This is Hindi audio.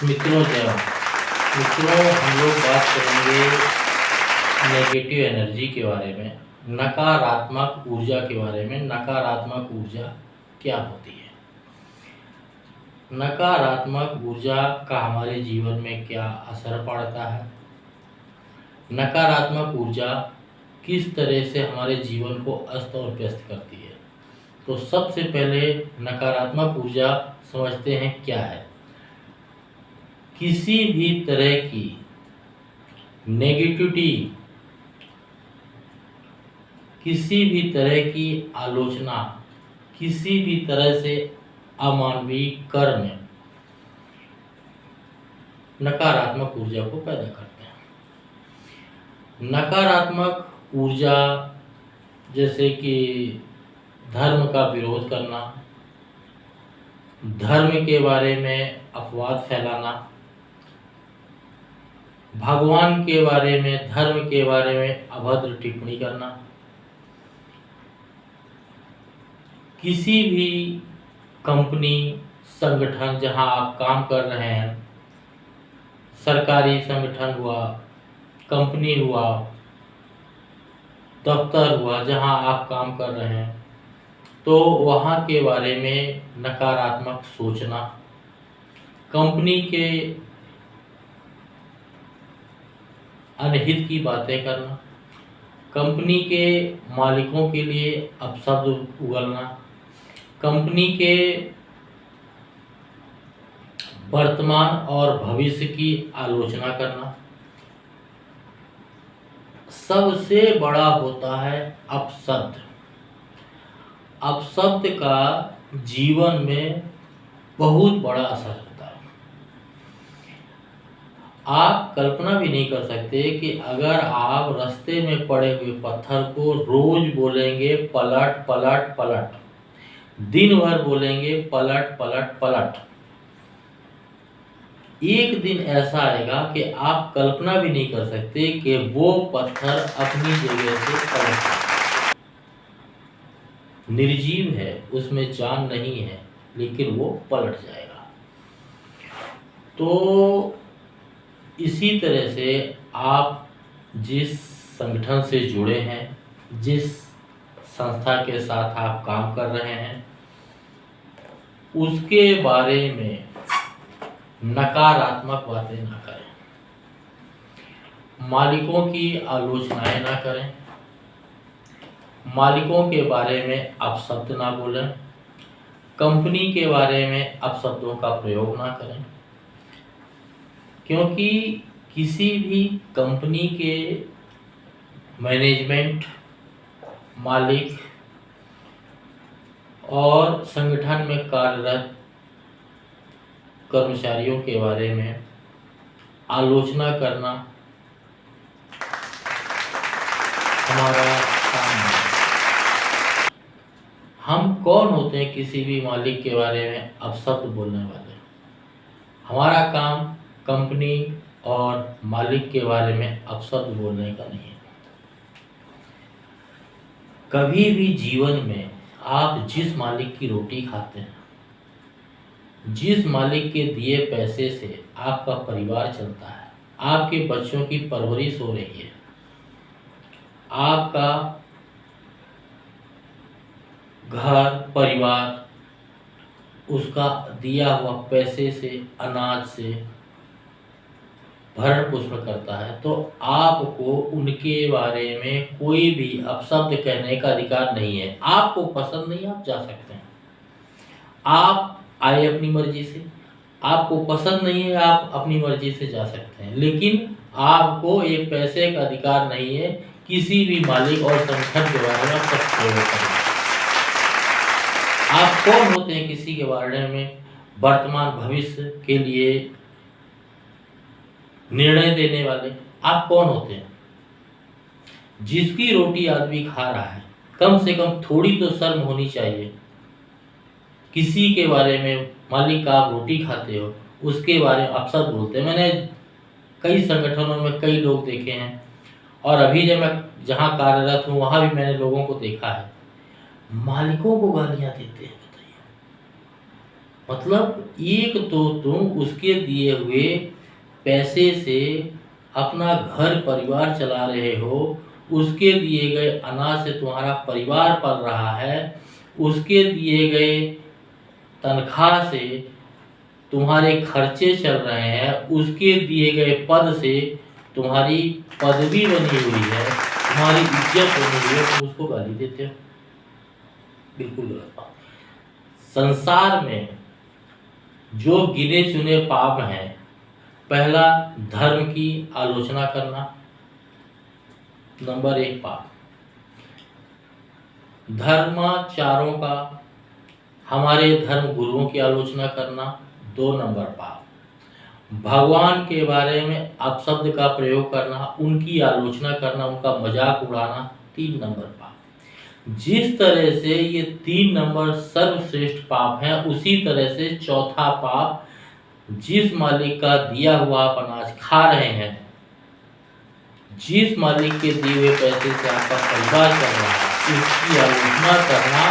मित्रों जय हो। मित्रों हम लोग बात करेंगे नेगेटिव एनर्जी के बारे में, नकारात्मक ऊर्जा के बारे में। नकारात्मक ऊर्जा क्या होती है, नकारात्मक ऊर्जा का हमारे जीवन में क्या असर पड़ता है, नकारात्मक ऊर्जा किस तरह से हमारे जीवन को अस्त और व्यस्त करती है। तो सबसे पहले नकारात्मक ऊर्जा समझते हैं क्या है। किसी भी तरह की नेगेटिविटी, किसी भी तरह की आलोचना, किसी भी तरह से अमानवीय कर्म नकारात्मक ऊर्जा को पैदा करते हैं। नकारात्मक ऊर्जा जैसे कि धर्म का विरोध करना, धर्म के बारे में अपवाद फैलाना, भगवान के बारे में, धर्म के बारे में अभद्र टिप्पणी करना, किसी भी कंपनी संगठन जहां आप काम कर रहे हैं, सरकारी संगठन हुआ, कंपनी हुआ, दफ्तर हुआ, जहां आप काम कर रहे हैं, तो वहां के बारे में नकारात्मक सोचना, कंपनी के अनहित की बातें करना, कंपनी के मालिकों के लिए अपशब्द उगलना, कंपनी के वर्तमान और भविष्य की आलोचना करना, सबसे बड़ा होता है अपशब्द। अपशब्द का जीवन में बहुत बड़ा असर होता है। आप कल्पना भी नहीं कर सकते कि अगर आप रास्ते में पड़े हुए पत्थर को रोज बोलेंगे पलट पलट पलट, दिन भर बोलेंगे पलट पलट पलट, एक दिन ऐसा आएगा कि आप कल्पना भी नहीं कर सकते कि वो पत्थर अपनी जगह से पलट जाए। निर्जीव है, उसमें जान नहीं है, लेकिन वो पलट जाएगा। तो इसी तरह से आप जिस संगठन से जुड़े हैं, जिस संस्था के साथ आप काम कर रहे हैं, उसके बारे में नकारात्मक बातें ना करें, मालिकों की आलोचनाएं ना करें, मालिकों के बारे में अपशब्द ना बोलें, कंपनी के बारे में अपशब्दों का प्रयोग ना करें। क्योंकि किसी भी कंपनी के मैनेजमेंट, मालिक और संगठन में कार्यरत कर्मचारियों के बारे में आलोचना करना हमारा काम है। हम कौन होते हैं किसी भी मालिक के बारे में अपशब्द बोलने वाले? हमारा काम कंपनी और मालिक के बारे में अपशब्द बोलने का नहीं है। कभी भी जीवन में आप जिस मालिक की रोटी खाते हैं, जिस मालिक के दिए पैसे से आपका परिवार चलता है, आपके बच्चों की परवरिश हो रही है, आपका घर परिवार उसका दिया हुआ पैसे से, अनाज से भरण पोषण करता है, तो आपको उनके बारे में कोई भी अपशब्द कहने का अधिकार नहीं है। आपको पसंद नहीं, आप जा सकते हैं, आप आए अपनी मर्जी से, आपको पसंद नहीं है, आप अपनी मर्जी से जा सकते हैं, लेकिन आपको एक पैसे का अधिकार नहीं है किसी भी मालिक और संगठन के बारे में अपशब्द प्रयोग करने। आप कौन होते हैं किसी के बारे में वर्तमान भविष्य के लिए निर्णय देने वाले? आप कौन होते हैं? जिसकी रोटी आदमी खा रहा है, कम से कम थोड़ी तो शर्म होनी चाहिए। किसी के बारे में, मालिक का आप रोटी खाते हो, उसके बारे में अपशब्द बोलते हैं। मैंने कई संगठनों में कई लोग देखे हैं, और अभी जब मैं जहाँ कार्यरत हूँ वहाँ भी मैंने लोगों को देखा है, मालिकों को गालियाँ देते हैं। बताइए, मतलब एक तो तुम उसके दिए हुए पैसे से अपना घर परिवार चला रहे हो, उसके दिए गए अनाज से तुम्हारा परिवार पल रहा है, उसके दिए गए तनख्वाह से तुम्हारे खर्चे चल रहे हैं, उसके दिए गए पद से तुम्हारी पदवी बनी हुई है, तुम्हारी इज्जत बनी हुई है, तुम उसको गाली देते हो। बिल्कुल गलत बात। संसार में जो गिने चुने पाप हैं, पहला धर्म की आलोचना करना, नंबर 1 पाप। धर्माचारों का, हमारे धर्म गुरुओं की आलोचना करना, 2 नंबर पाप। भगवान के बारे में अपशब्द का प्रयोग करना, उनकी आलोचना करना, उनका मजाक उड़ाना, 3 नंबर पाप। जिस तरह से ये 3 नंबर सर्वश्रेष्ठ पाप हैं, उसी तरह से चौथा पाप, जिस मालिक का दिया हुआ आप अनाज खा रहे हैं, जिस मालिक के दिए हुए पैसे से आपका परिवार चल रहा है, उसकी आलोचना करना